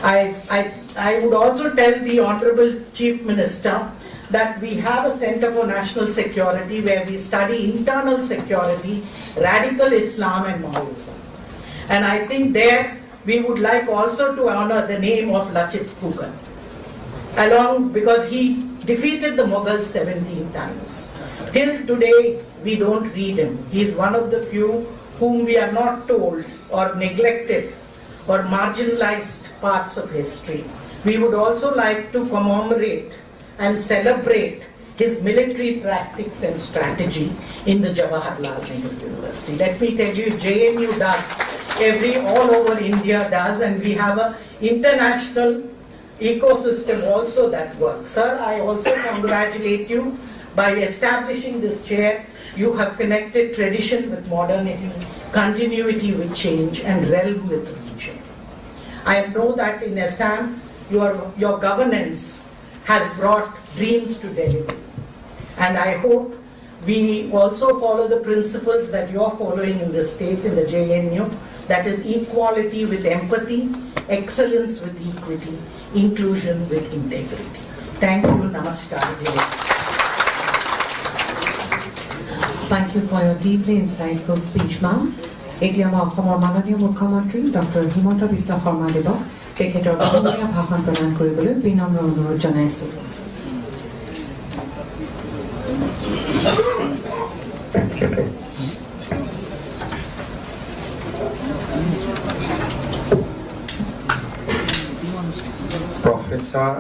I would also tell the Honorable Chief Minister that we have a Center for National Security where we study internal security, radical Islam and Maoism. And I think there we would like also to honor the name of Lachit Fugan, because he defeated the Mughals 17 times. Till today, we don't read him. He is one of the few whom we are not told or neglected or marginalized parts of history. We would also like to commemorate and celebrate his military tactics and strategy in the Jawaharlal Nehru University. Let me tell you, JNU does, all over India does, and we have an international ecosystem also that works. Sir, I also congratulate you by establishing this chair. You have connected tradition with modernity, continuity with change, and realm with region. I know that in Assam, your governance has brought dreams to delivery. And I hope we also follow the principles that you're following in the state, in the JNU, that is equality with empathy, excellence with equity, inclusion with integrity. Thank you. Namaskar. Thank you for your deeply insightful speech, ma'am. এতিয়া মই অসমৰ মাননীয় মুখ্যমন্ত্ৰী doctor Himanta Biswa Sarma দেৱক তেখেতৰ অভিনন্দন ভাষণ প্ৰদান কৰিবলৈ বিনম্ৰ অনুৰোধ জনাইছোঁ। Professor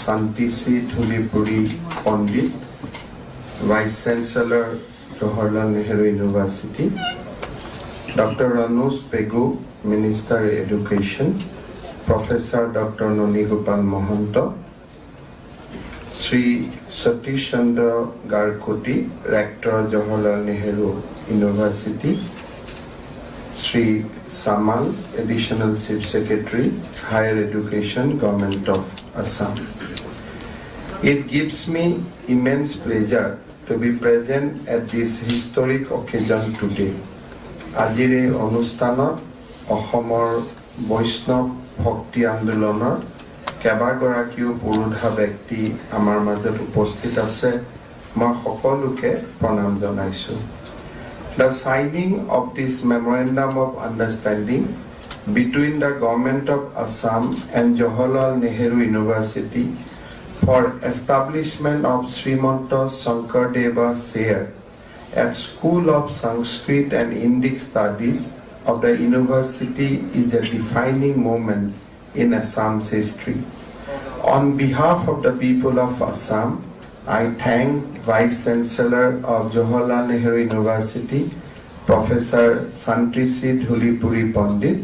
Santisi Dhulipuri Pandit, Vice Chancellor, Jawaharlal Nehru University, Dr. Anush Pegu, Minister Education, Professor Dr. Noni Gopal Mohanto, Sri Satish Chandra Garkoti, Rector Jawaharlal Nehru University, Sri Samal, Additional Chief Secretary, Higher Education, Government of Assam. It gives me immense pleasure to be present at this historic occasion today. Ajire Onusthanot, Ohomor Vaishnav Bhakti Andolonor, Kebagorakiu Purudha Bekti Amar Majot Uposthit ase, moi সকলোকে প্ৰণাম জনাইছোঁ। The signing of this Memorandum of Understanding between the Government of Assam and Jawaharlal Nehru University for establishment of Srimanta Shankardeva Chair at School of Sanskrit and Indic Studies of the university is a defining moment in Assam's history. On behalf of the people of Assam, I thank Vice Chancellor of Jawaharlal Nehru University, Professor Santisi Dhulipuri Pandit,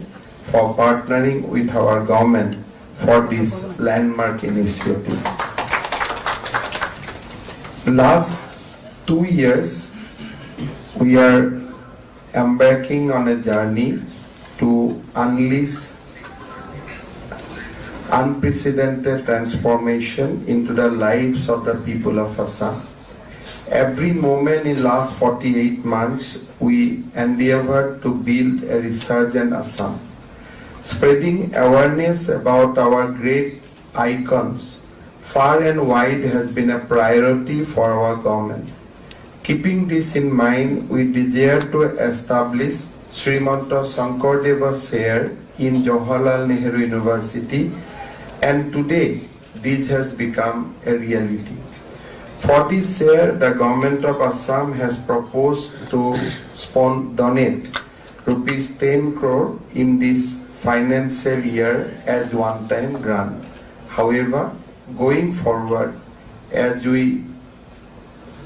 for partnering with our government for this landmark initiative. Last 2 years, we are embarking on a journey to unleash unprecedented transformation into the lives of the people of Assam. Every moment in last 48 months, we endeavored to build a resurgent Assam. Spreading awareness about our great icons far and wide has been a priority for our government. Keeping this in mind, we desire to establish Srimanta Shankardeva Chair in Jawaharlal Nehru University, and today this has become a reality. For this year, the government of Assam has proposed to donate rupees 10 crore in this financial year as one-time grant. However, going forward, as we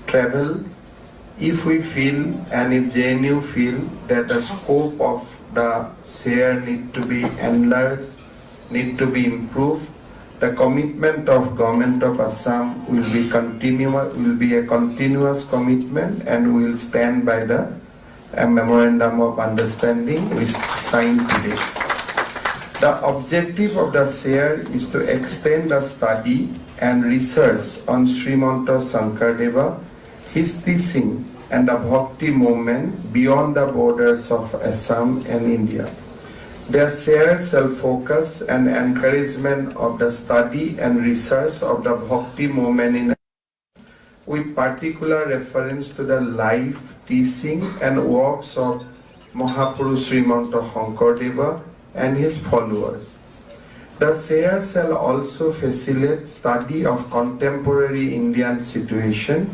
travel, if we feel and if JNU feel that the scope of the share need to be enlarged, need to be improved, the commitment of Government of Assam will be a continuous commitment, and we will stand by the Memorandum of Understanding we signed today. The objective of the share is to extend the study and research on Srimanta Shankardeva, his teaching and the Bhakti movement beyond the borders of Assam and India. Their shared self-focus and encouragement of the study and research of the Bhakti movement in with particular reference to the life, teaching and works of Mahapurush Srimanta Shankardeva and his followers. The share shall also facilitate study of contemporary Indian situation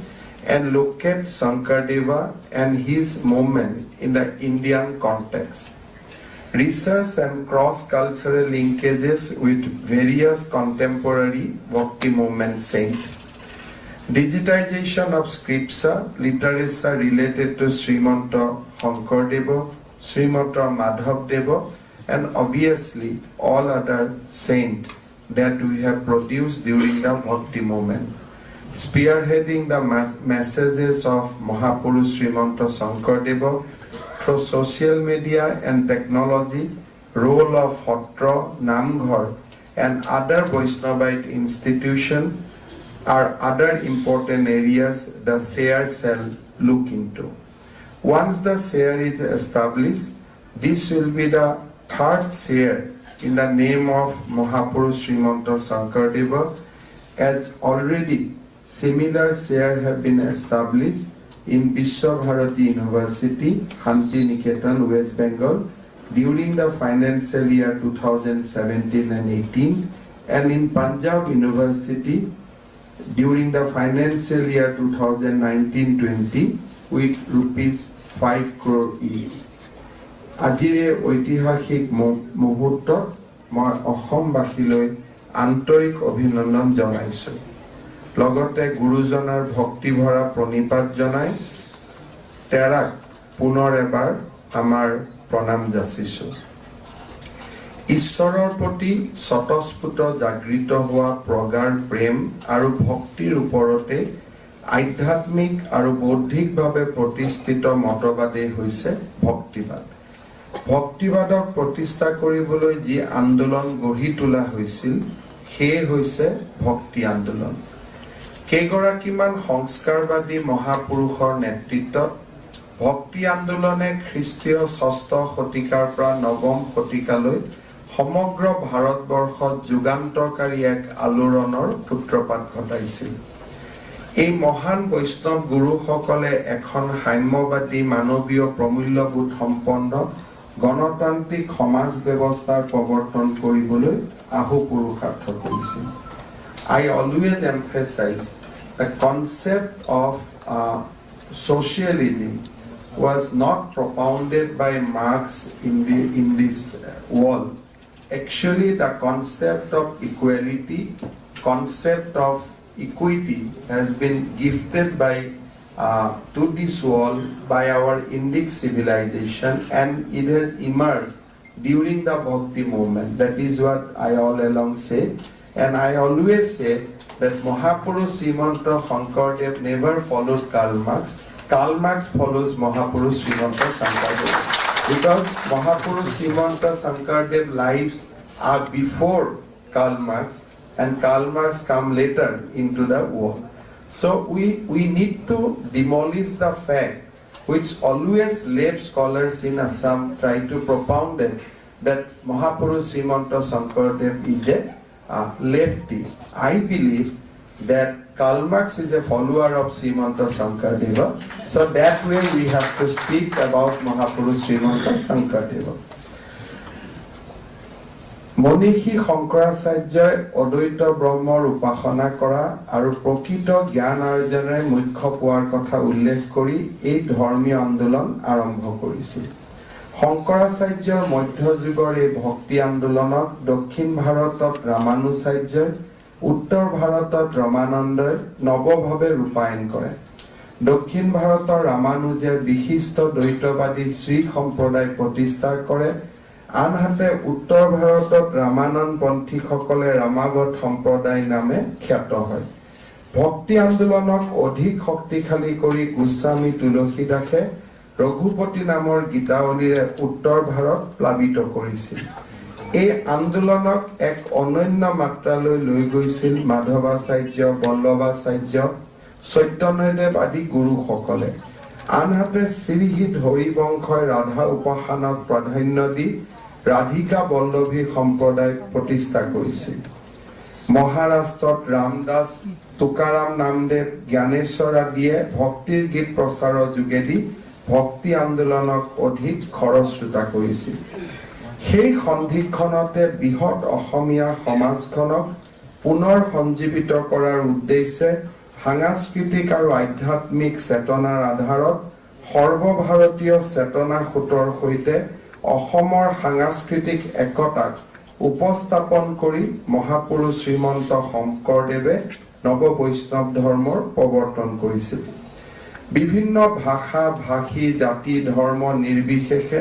and locate Shankardeva and his movement in the Indian context. Research and cross-cultural linkages with various contemporary Bhakti movement saints. Digitization of scripture, literature related to Srimanta Shankardeva, Srimanta Madhavdeva, and obviously all other saints that we have produced during the Bhakti movement. Spearheading the messages of Mahapurush Srimanta Shankardeva through social media and technology, role of Hotra, Namghar, and other Vaishnavite institutions are other important areas the share shall look into. Once the share is established, this will be the third share in the name of Mahapurush Srimanta Shankardeva, as already similar share have been established in Vishwabharati University, Hanti Niketan, West Bengal, during the financial year 2017 and 18, and in Punjab University during the financial year 2019-20 with rupees 5 crore each. Ajire ঐতিহাসিক মুহূৰ্তত মই অসমবাসীলৈ আন্তৰিক অভিনন্দন জনাইছো। লগতে গুৰুজনাৰ ভক্তি ভৰা প্ৰণিপাত জনাই তেৰাক পুনৰ এবাৰ আমাৰ প্ৰণাম যাচিছো। ঈশ্বৰৰ প্ৰতি স্বতঃস্ফূৰ্ত জাগৃত হোৱা প্ৰগাঢ় প্ৰেম আৰু ভক্তিৰ ওপৰতে আধ্যাত্মিক আৰু বৌদ্ধিকভাৱে প্ৰতিষ্ঠিত মতবাদেই হৈছে ভক্তিবাদ। ভক্তিবাদক প্ৰতিষ্ঠা কৰিবলৈ যি আন্দোলন গঢ়ি তোলা হৈছিল সেয়ে হৈছে ভক্তি আন্দোলন। কেইগৰাকীমান সংস্কাৰবাদী মহাপুৰুষৰ নেতৃত্বত ভক্তি আন্দোলনে খ্ৰীষ্টীয় ৬ষ্ঠ শতিকাৰ পৰা ৯ম শতিকালৈ সমগ্ৰ ভাৰতবৰ্ষত যুগান্তকাৰী এক আলোড়নৰ সূত্ৰপাত ঘটাইছিল। এই মহান বৈষ্ণৱ গুৰুসকলে এখন সাম্যবাদী মানৱীয় প্ৰমূল্যবোধ সম্পন্ন গণতান্ত্ৰিক সমাজ ব্যৱস্থাৰ প্ৰৱৰ্তন কৰিবলৈ আহু পুৰুষাৰ্থ কৰিছিল। I always emphasize the concept of socialism was not propounded by Marx in this world. Actually, the concept of equality, concept of equity has been gifted to this world by our Indic civilization, and it has emerged during the Bhakti movement. That is what I all along say, and I always say that Mahapurush Srimanta Shankardev never followed Karl Marx. Karl Marx follows Mahapurush Srimanta Shankardev, because Mahapurush Srimanta Shankardev lives are before Karl Marx, and Karl Marx come later into the world. So we need to demolish the fact which always left scholars in Assam try to propound it, that Mahapurush Srimanta Shankardev is a leftist. I believe that Karl Marx is a follower of Srimanta Shankardeva, so that way we have to speak about Mahapurush Srimanta Shankardeva. মনীষী শংকৰাচাৰ্যই অদ্বৈত ব্ৰহ্মৰ উপাসনা কৰা আৰু প্ৰকৃত জ্ঞান আৰ্জনেৰে মুখ্য পোৱাৰ কথা উল্লেখ কৰি এই ধৰ্মীয় আন্দোলন আৰম্ভ কৰিছিল। শংকৰাচাৰ্যৰ মধ্যযুগৰ এই ভক্তি আন্দোলনক দক্ষিণ ভাৰতত ৰামানুচাৰ্যই, উত্তৰ ভাৰতত ৰমানন্দই নৱভাৱে ৰূপায়ণ কৰে। দক্ষিণ ভাৰতৰ ৰামানুজে বিশিষ্ট দ্বৈতবাদী শ্ৰী সম্প্ৰদায় প্ৰতিষ্ঠা কৰে, আনহাতে উত্তৰ ভাৰতত ৰামানন্দ পন্থীসকলে ৰামাৱত সম্প্ৰদায় নামে খ্যাত হয়। ভক্তি আন্দোলনক অধিক শক্তিশালী কৰি গোস্বামী তুলসীদাসে ৰঘুপতি নামৰ গীতাৱলীৰে উত্তৰ ভাৰত প্লাবিত কৰিছিল। এই আন্দোলনক এক অনন্য মাত্ৰালৈ লৈ গৈছিল মাধৱাচাৰ্য, বল্লভাচাৰ্য, চৈতন্যদেৱ আদি গুৰুসকলে। আনহাতে শ্ৰীহিত হৰিবংশই ৰাধা উপাসনাক প্ৰাধান্য দি ৰাধিকা বল্লভী সম্প্ৰদায় প্ৰতিষ্ঠা কৰিছিল মহাৰাষ্ট্ৰত ৰামদাস তুকাৰাম নামদেৱ জ্ঞানেশ্বৰ আদিয়ে ভক্তিৰ গীত প্ৰচাৰৰ যোগেদি ভক্তি আন্দোলনক অধিক খৰস্ৰোতা কৰিছিল সেই সন্ধিক্ষণতে বৃহৎ অসমীয়া সমাজখনক পুনৰ সঞ্জীৱিত কৰাৰ উদ্দেশ্যে সাংস্কৃতিক আৰু আধ্যাত্মিক চেতনাৰ আধাৰত সৰ্বভাৰতীয় চেতনা সূতৰ সৈতে অসমৰ সাংস্কৃতিক একতাক উপস্থাপন কৰি মহাপুৰুষ শ্ৰীমন্ত শংকৰদেৱে নৱ বৈষ্ণৱ ধৰ্মৰ প্ৰৱৰ্তন কৰিছিল বিভিন্ন ভাষা ভাষী জাতি ধৰ্ম নিৰ্বিশেষে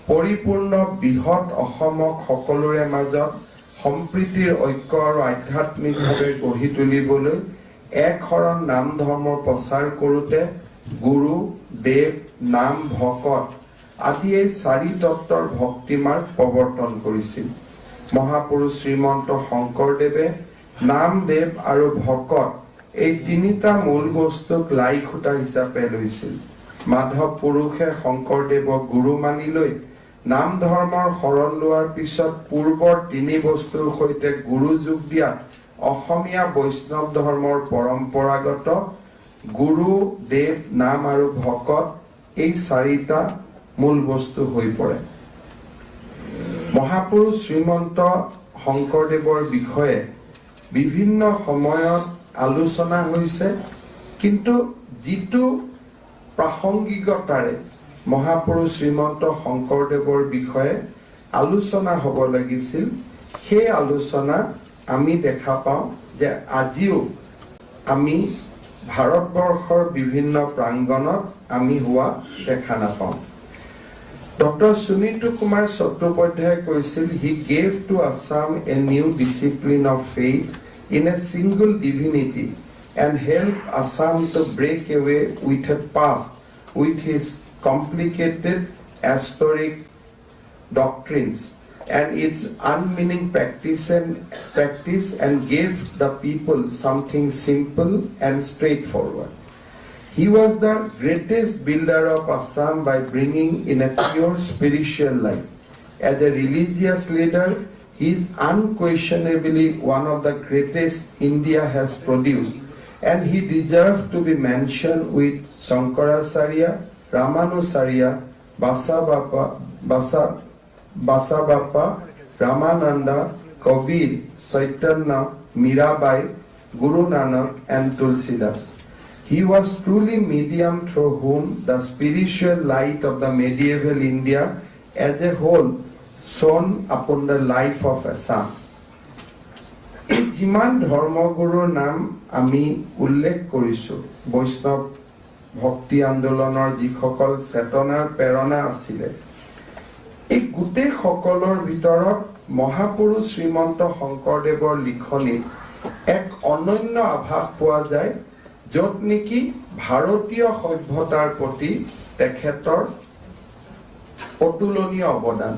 পৰিপূৰ্ণ বৃহৎ অসমক সকলোৰে মাজত সম্প্ৰীতিৰ ঐক্য আৰু আধ্যাত্মিকভাৱে গঢ়ি তুলিবলৈ এক শৰণ নাম ধৰ্মৰ প্ৰচাৰ কৰোঁতে গুৰু দেৱ নাম ভকত আদি এই চাৰি তত্ত্বৰ ভক্তিমাৰ্গ প্ৰৱৰ্তন কৰিছিল মহাপুৰুষ শ্ৰীমন্ত শংকৰদেৱে নাম দেৱ আৰু ভকত এই তিনিটা মূল বস্তুক লাই খুঁটা হিচাপে লৈছিল মাধৱ পুৰুষে শংকৰদেৱক গুৰু মানি লৈ নাম ধৰ্মৰ শৰণ লোৱাৰ পিছত পূৰ্বৰ তিনি বস্তুৰ সৈতে গুৰু যোগ দিয়াত অসমীয়া বৈষ্ণৱ ধৰ্মৰ পৰম্পৰাগত গুৰু দেৱ নাম আৰু ভকত এই চাৰিটা মূল বস্তু হৈ পৰে মহাপুৰুষ শ্ৰীমন্ত শংকৰদেৱৰ বিষয়ে বিভিন্ন সময়ত আলোচনা হৈছে কিন্তু যিটো প্ৰাসংগিকতাৰে মহাপুৰুষ শ্ৰীমন্ত শংকৰদেৱৰ বিষয়ে আলোচনা হ'ব লাগিছিল সেই আলোচনা আমি দেখা পাওঁ যে আজিও আমি ভাৰতবৰ্ষৰ বিভিন্ন প্ৰাংগণত আমি হোৱা দেখা নাপাওঁ Dr. Sunita Kumar Chattopadhyay কৈছিল he gave to Assam a new discipline of faith in a single divinity and helped Assam to break away with a past with his complicated historic doctrines and its unmeaning practice and gave the people something simple and straightforward. He was the greatest builder of Assam by bringing in a pure spiritual life. As a religious leader, he is unquestionably one of the greatest India has produced, and he deserves to be mentioned with Shankaracharya, Ramanusarya, Basabappa, Ramananda, Kabir, Chaitanya, Mirabai, Guru Nanak, and Tulsidas. He was truly medium through whom the spiritual light of the medieval India as a whole shone upon the life of Assam. এই যিমান ধৰ্মগুৰুৰ নাম আমি উল্লেখ কৰিছো বৈষ্ণৱ ভক্তি আন্দোলনৰ যিসকল চেতনাৰ প্ৰেৰণা আছিলে এই গোটেই সকলৰ ভিতৰত মহাপুৰুষ শ্ৰীমন্ত শংকৰদেৱৰ লিখনিত এক অনন্য আভাস পোৱা যায় য'ত নেকি ভাৰতীয় সভ্যতাৰ প্ৰতি তেখেতৰ অতুলনীয় অৱদান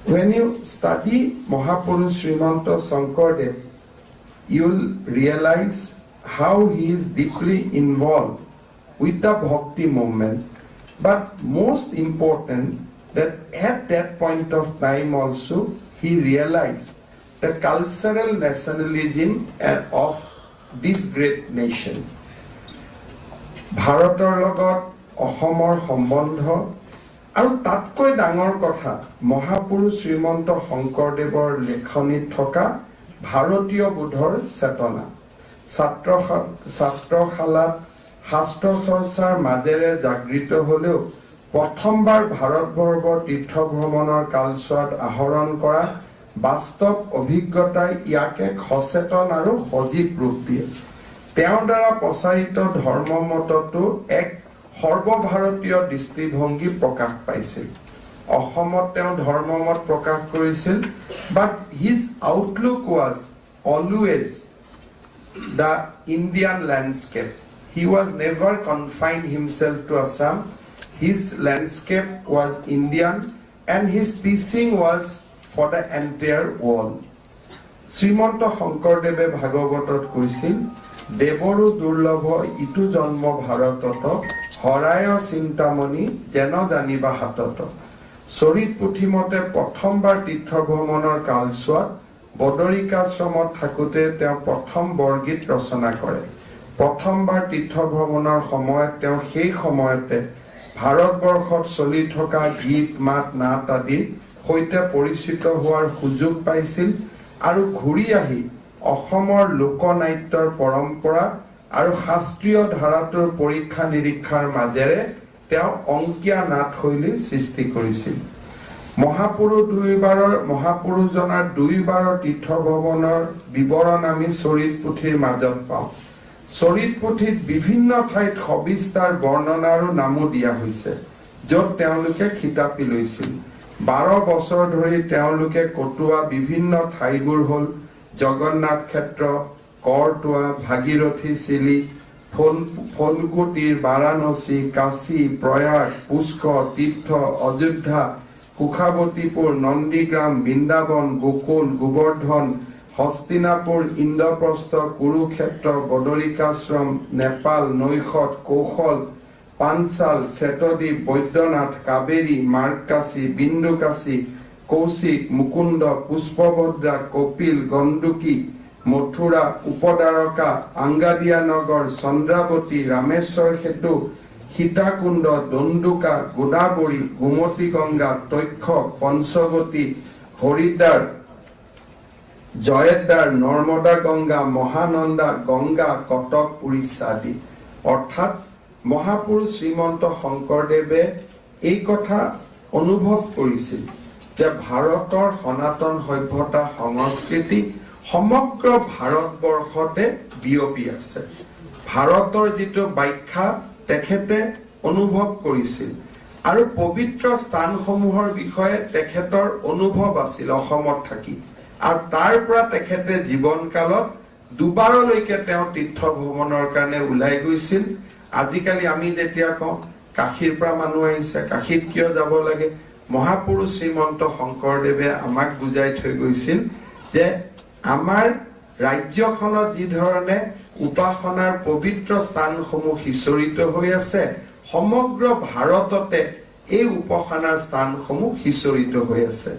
When you study Mahapurush Srimanta Shankardev, you'll realize how he is deeply involved with the Bhakti movement. But most important, that at that point of time also, he realized the cultural nationalism of this great nation. ভাৰতৰ লগত অসমৰ সম্বন্ধ আৰু তাতকৈ ডাঙৰ কথা মহাপুৰুষ শ্ৰীমন্ত শংকৰদেৱৰ লেখনিত থকা ভাৰতীয় বোধৰ চেতনা ছাত্ৰশালাত শাস্ত্ৰ চৰ্চাৰ মাজেৰে জাগৃত হ'লেও প্ৰথমবাৰ ভাৰতবৰ্ষৰ তীৰ্থ ভ্ৰমণৰ কালছোৱাত আহৰণ কৰা বাস্তৱ অভিজ্ঞতাই ইয়াক এক সচেতন আৰু সজীৱ ৰূপ দিয়ে তেওঁৰ দ্বাৰা প্ৰচাৰিত ধৰ্মমতটো এক সৰ্বভাৰতীয় দৃষ্টিভংগী প্ৰকাশ পাইছিল অসমত তেওঁ ধৰ্মমত প্ৰকাশ কৰিছিল but his outlook was always the Indian landscape he was never confined himself to Assam his landscape was Indian and his teaching was for the entire world Srimanta শংকৰদেৱে ভাগৱতত কৈছিল দেৱৰো দুৰ্লভ ইটো জন্ম ভাৰতত হৰায় চিন্তামণি যেন জানিবা হাতত চৰিত পুথিমতে প্ৰথমবাৰ তীৰ্থ ভ্ৰমণৰ কালছোৱাত বদৰিকাশ্ৰমত থাকোঁতে তেওঁ প্ৰথম বৰগীত ৰচনা কৰে। প্ৰথমবাৰ তীৰ্থ ভ্ৰমণৰ সময়ত তেওঁ সেই সময়তে ভাৰতবৰ্ষত চলি থকা গীত মাত নাট আদিৰ সৈতে পৰিচিত হোৱাৰ সুযোগ পাইছিল আৰু ঘূৰি আহি অসমৰ লোকনাট্যৰ পৰম্পৰা আৰু শাস্ত্ৰীয় ধাৰাটোৰ পৰীক্ষা নিৰীক্ষাৰ মাজেৰে তেওঁ অংকীয়া নাটশৈলীৰ সৃষ্টি কৰিছিল। মহাপুৰুষজনাৰ দুইবাৰৰ তীৰ্থ ভ্ৰমণৰ বিৱৰণ আমি চৰিত পুথিৰ মাজত পাওঁ। চৰিত পুথিত বিভিন্ন ঠাইত সবিস্তাৰ বৰ্ণনা আৰু নামো দিয়া হৈছে, য'ত তেওঁলোকে খিতাপি লৈছিল। 12 বছৰ ধৰি তেওঁলোকে কটোৱা বিভিন্ন ঠাইবোৰ হ'ল জগন্নাথ ক্ষেত্ৰ, কৰতোৱা, ভাগীৰথী চিলি, ফলগুটিৰ বাৰাণসী, কাশী, প্ৰয়াগ, পুষ্কৰ, তীৰ্থ, অযোধ্যা, কুশাৱতীপুৰ, নন্দীগ্ৰাম, বৃন্দাবন, গোকুল, গোবৰ্ধন, হস্তিনাপুৰ, ইন্দ্ৰপ্ৰস্থ, কুৰুক্ষেত্ৰ, বদৰিকাশ্ৰম, নেপাল, নৈশত, কৌশল, পাঞ্চাল, চেতদ্বীপ, বৈদ্যনাথ, কাবেৰী, মাৰ্গকাশী, বিন্দুকাশী, কৌশিক, মুকুন্দ, পুষ্পভদ্ৰা, কপিল, গণ্ডকী, মথুৰা, উপদ্বাৰকা, আংগাদিয়া নগৰ, চন্দ্ৰাৱতী, ৰামেশ্বৰ সেতু, সীতাকুণ্ড, দণ্ডুকা, গোদাবৰী, গোমতী গংগা, তক্ষ, পঞ্চৱতী, হৰিদ্বাৰ, জয়দ্বাৰ, নৰ্মদা গংগা, মহানন্দা গংগা, কটক, উৰিষ্যা আদি। অৰ্থাৎ মহাপুৰুষ শ্ৰীমন্ত শংকৰদেৱে এই কথা অনুভৱ কৰিছিল যে ভাৰতৰ সনাতন সভ্যতা সংস্কৃতি সমগ্ৰ ভাৰতবৰ্ষতে বিয়পি আছে। ভাৰতৰ যিটো ব্যাখ্যা তেখেতে অনুভৱ কৰিছিল আৰু পবিত্ৰ স্থানসমূহৰ বিষয়ে তেখেতৰ অনুভৱ আছিল অসমত থাকি। আৰু তাৰ পৰা তেখেতে জীৱনকালত দুবাৰলৈকে তেওঁ তীৰ্থ ভ্ৰমণৰ কাৰণে ওলাই গৈছিল। আজিকালি আমি যেতিয়া কওঁ কাশীৰ পৰা মানুহ আহিছে, কাশীত কিয় যাব লাগে, মহাপুৰুষ শ্ৰীমন্ত শংকৰদেৱে আমাক বুজাই থৈ গৈছিল যে আমাৰ ৰাজ্যখনত যি ধৰণে উপাসনাৰ পবিত্ৰ স্থানসমূহ সিঁচৰিত হৈ আছে, সমগ্ৰ ভাৰততে এই উপাসনাৰ স্থানসমূহ সিঁচৰিত হৈ আছে।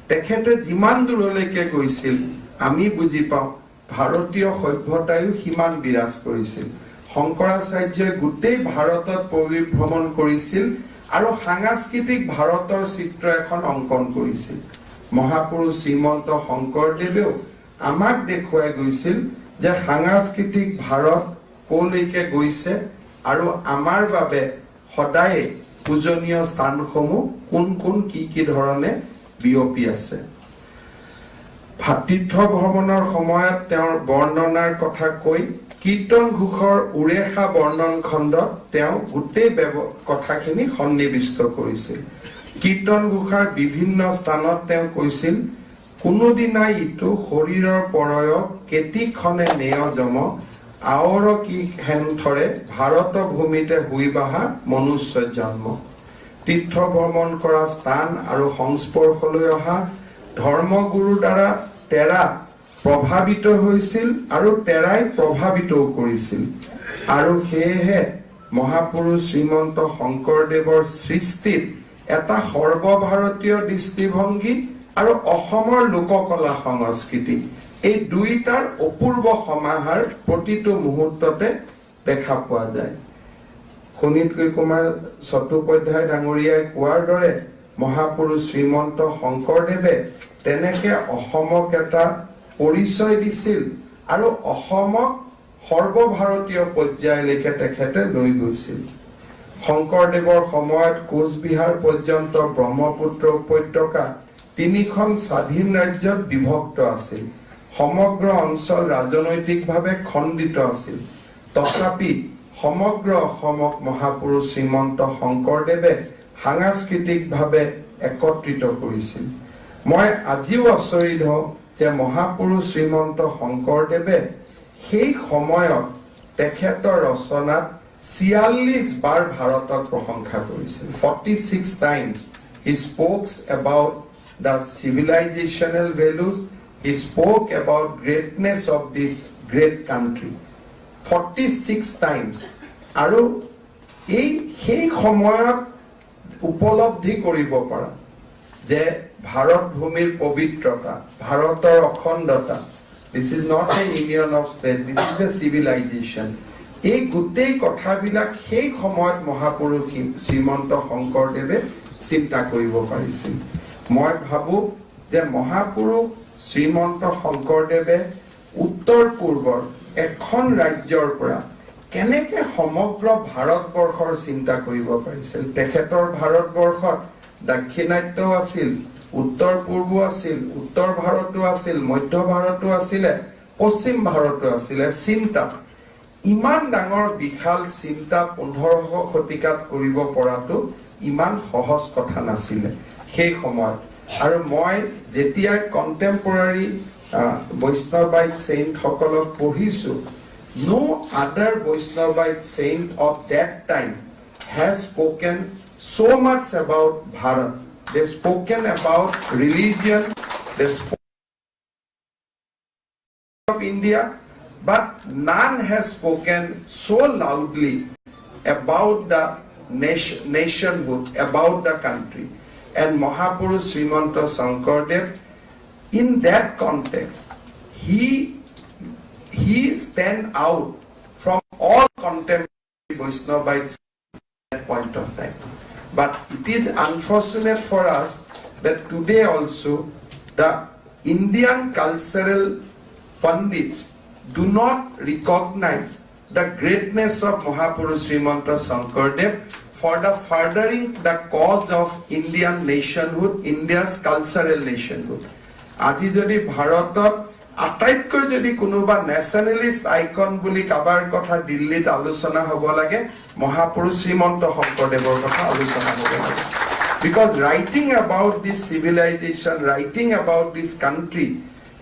তেখেতে যিমান দূৰলৈকে গৈছিল আমি বুজি পাওঁ ভাৰতীয় সভ্যতায়ো সিমান বিৰাজ কৰিছিল। শংকৰাচাৰ্যই গোটেই ভাৰতত পৰিভ্ৰমণ কৰিছিল আৰু সাংস্কৃতিক ভাৰতৰ চিত্ৰ এখন অংকন কৰিছিল। মহাপুৰুষ শ্ৰীমন্ত শংকৰদেৱেও আমাক দেখুৱাই গৈছিল যে সাংস্কৃতিক ভাৰত কলৈকে গৈছে আৰু আমাৰ বাবে সদায় পূজনীয় স্থানসমূহ কোন কোন কি ধৰণে বিয়পি আছে। তীৰ্থ ভ্ৰমণৰ সময়ত তেওঁৰ বৰ্ণনাৰ কথা কৈ কীৰ্তন ঘোষৰ উৰেষা বৰ্ণন খণ্ডত তেওঁ গোটেই কথাখিনি সন্নিৱিষ্ট কৰিছিল। কীৰ্তন ঘোষাৰ বিভিন্ন স্থানত তেওঁ কৈছিল, কোনোদিনা ইটো শৰীৰৰ পৰয় কেতিক্ষণে নেয় যম, আৱৰ কি হেনথৰে ভাৰত ভূমিতে শুই বাহা মনুষ্য জন্ম। তীৰ্থ ভ্ৰমণ কৰা স্থান আৰু সংস্পৰ্শলৈ অহা ধৰ্মগুৰুৰ দ্বাৰা তেৰা প্ৰভাৱিত হৈছিল আৰু তেৰাই প্ৰভাৱিতও কৰিছিল। আৰু সেয়েহে মহাপুৰুষ শ্ৰীমন্ত শংকৰদেৱৰ সৃষ্টিত এটা সৰ্বভাৰতীয় দৃষ্টিভংগী আৰু অসমৰ লোককলা সংস্কৃতি এই দুইটাৰ অপূৰ্ব সমাহাৰ প্ৰতিটো মুহূৰ্ততে দেখা পোৱা যায়। শোণিতকৈ কুমাৰ চট্টোপাধ্যায় ডাঙৰীয়াই কোৱাৰ দৰে মহাপুৰুষ শ্ৰীমন্ত শংকৰদেৱে তেনেকে অসমক এটা পৰিচয় দিছিল আৰু অসমক সৰ্বভাৰতীয় পৰ্যায়লৈকে তেখেতে লৈ গৈছিল। শংকৰদেৱৰ সময়ত কোচবিহাৰ পৰ্যন্ত ব্ৰহ্মপুত্ৰ উপত্যকা 3খন স্বাধীন ৰাজ্যত বিভক্ত আছিল। সমগ্ৰ অঞ্চল ৰাজনৈতিকভাৱে খণ্ডিত আছিল। তথাপি সমগ্ৰ অসমক মহাপুৰুষ শ্ৰীমন্ত শংকৰদেৱে সাংস্কৃতিকভাৱে একত্ৰিত কৰিছিল। মই আজিও আচৰিত হওঁ যে মহাপুৰুষ শ্ৰীমন্ত শংকৰদেৱে সেই সময়ত তেখেতৰ ৰচনাত 46 বাৰ ভাৰতক প্ৰশংসা কৰিছিল। 46 times he spoke about the civilizational values, he spoke about greatness of this great country. 46 times. আৰু সেই সময়ত উপলব্ধি কৰিব পৰা যে ভাৰত ভূমিৰ পবিত্ৰতা, ভাৰতৰ অখণ্ডতা, this is not a union of state, this is a civilization. এই গোটেই কথাবিলাক সেই সময়ত মহাপুৰুষ শ্ৰীমন্ত শংকৰদেৱে চিন্তা কৰিব পাৰিছিল। মই ভাবো যে মহাপুৰুষ শ্ৰীমন্ত শংকৰদেৱে উত্তৰ পূৰ্বৰ এখন ৰাজ্যৰ পৰা কেনেকে সমগ্ৰ ভাৰতবৰ্ষৰ চিন্তা কৰিব পাৰিছিল। তেখেতৰ ভাৰতবৰ্ষত দাক্ষিণাত্য আছিল, উত্তৰ পূৰ্ব আছিল, উত্তৰ ভাৰতো আছিল, মধ্য ভাৰতো আছিলে, পশ্চিম ভাৰতো আছিলে। চিন্তা ইমান ডাঙৰ বিশাল চিন্তা 1500 শতিকাত কৰিব পৰাটো ইমান সহজ কথা নাছিলে সেই সময়ত। আৰু মই যেতিয়া কন্টেম্পৰাৰী বৈষ্ণৱবাইট চেইণ্ট সকলক পঢ়িছো, no other Vaishnavite saint of that time has spoken so much about Bharat. They spoken about religion, they spoke of India, but none has spoken so loudly about the nationhood, about the country. And Mahapurush Srimanta Sankardev, in that context, he stand out from all contemporary Vaishnavites at that point of time. But it is unfortunate for us that today also the Indian cultural pundits do not recognize the greatness of Mahapurush Srimanta Sankardev for the furthering the cause of Indian nationhood, India's cultural nationhood. আজি যদি ভাৰতত আটাইতকৈ যদি কোনোবা ন্যাশনালিষ্ট icon বুলি কাবাৰ কথা দিল্লীত আলোচনা হ'ব লাগে, মহাপুৰুষ শ্ৰীমন্ত শংকৰদেৱৰ কথা আলোচনা হ'ব লাগে। Because writing about this civilization, writing about this country,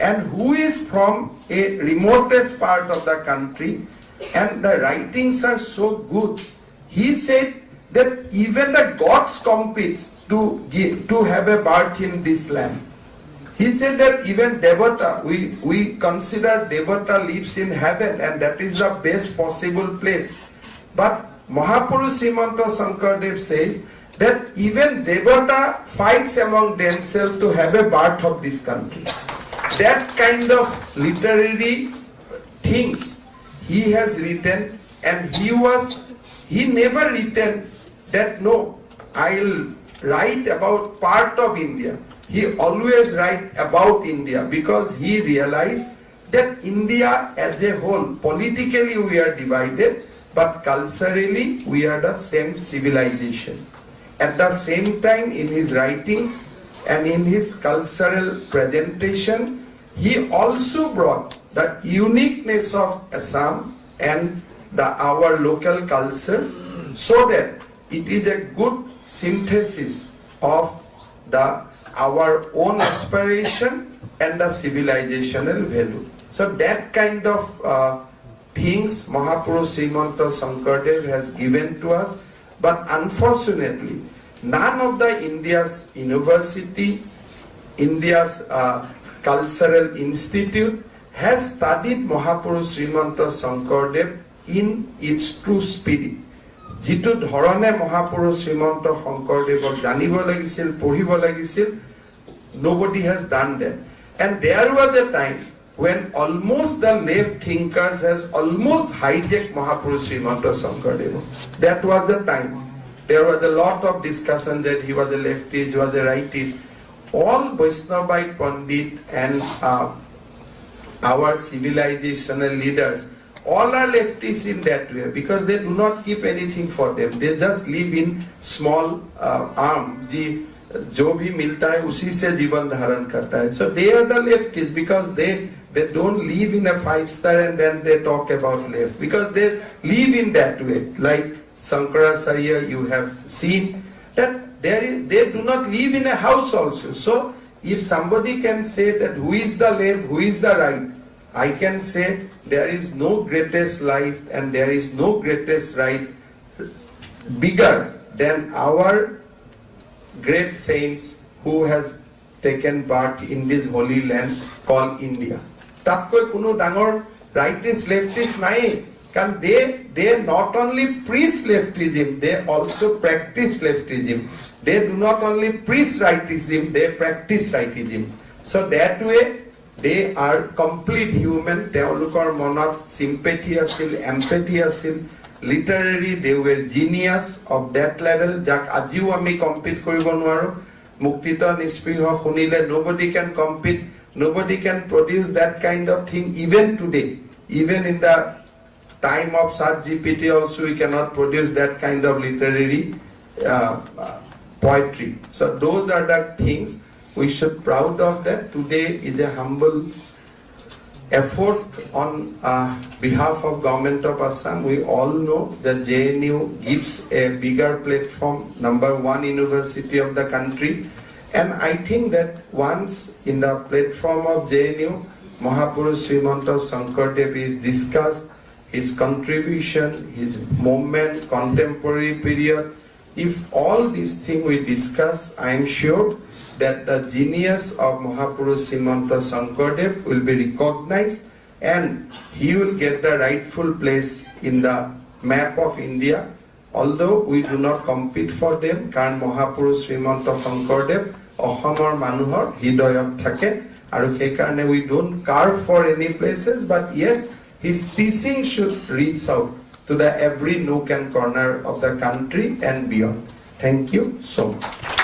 and who is from a remotest part of the country, and the writings are so good. He said that even the gods compete to have a birth in this land. He said that even Devata, we consider Devata lives in heaven and that is the best possible place. But Mahapurush Srimanta Sankardev says that even Devata fights among themselves to have a birth of this country. That kind of literary things he has written, and he never written that no, I'll write about part of India. He always write about India because he realized that India as a whole, politically we are divided, but culturally we are the same civilization. At the same time, in his writings and in his cultural presentation, he also brought the uniqueness of Assam and our local cultures, so that it is a good synthesis of our own aspiration and the civilizational value. So that kind of things Mahapurush Srimanta Sankardev has given to us, but unfortunately none of the India's university, India's cultural institute has studied Mahapurush Srimanta Sankardev in its true spirit. যিটো ধৰণে মহাপুৰুষ শ্ৰীমন্ত শংকৰদেৱক জানিব লাগিছিল, পঢ়িব লাগিছিল, nobody has done that. And there was a time when almost the left thinkers has almost hijacked Mahapurush Srimanta Sankardev. That was the time. There was a lot of discussion that he was a leftist, he was a rightist. All Vaishnavite Pandit and our civilizational leaders, all are leftists in that way because they do not keep anything for them. They just live in small arm. जो भी मिलता है उसी से जीवन धारण करता है. So they are the leftists because they don't live in a 5-star and then they talk about left because they live in that way. Like Sankaracharya, you have seen that they do not live in a house also. So if somebody can say that who is the left, who is the right, I can say there is no greatest life and there is no greatest right bigger than our great saints who has taken part in this holy land called India. Tatkoi kuno dangor rightist leftist nai, because they not only preach leftism, they also practice leftism. they do not only preach rightism, they practice rightism. So that way, they are complete human. Teolukor monot sympathy asil, empathy asil, literary, they were genius of that level. Jak ajiu ami compete koribo nwaro. Muktita nispriho khunile, nobody can compete, nobody can produce that kind of thing even today. Even in the time of ChatGPT also, we cannot produce that kind of literary poetry. So those are the things we should proud of. That today is a humble effort on behalf of Government of Assam. We all know that JNU gives a bigger platform, #1 university of the country, and I think that once in the platform of JNU, Mahapurush Srimanta Shankardev is discussed, his contribution, his movement, contemporary period. If all these things we discuss, I am sure that the genius of Mahapurush Srimanta Shankardev will be recognized and he will get the rightful place in the map of India. Although we do not compete for them, karon Mahapurush Srimanta Shankardev Asomor manuhor hidayot thake, aru sei karone we don't carve for any places, but yes, his teaching should reach out to the every nook and corner of the country and beyond. Thank you so much.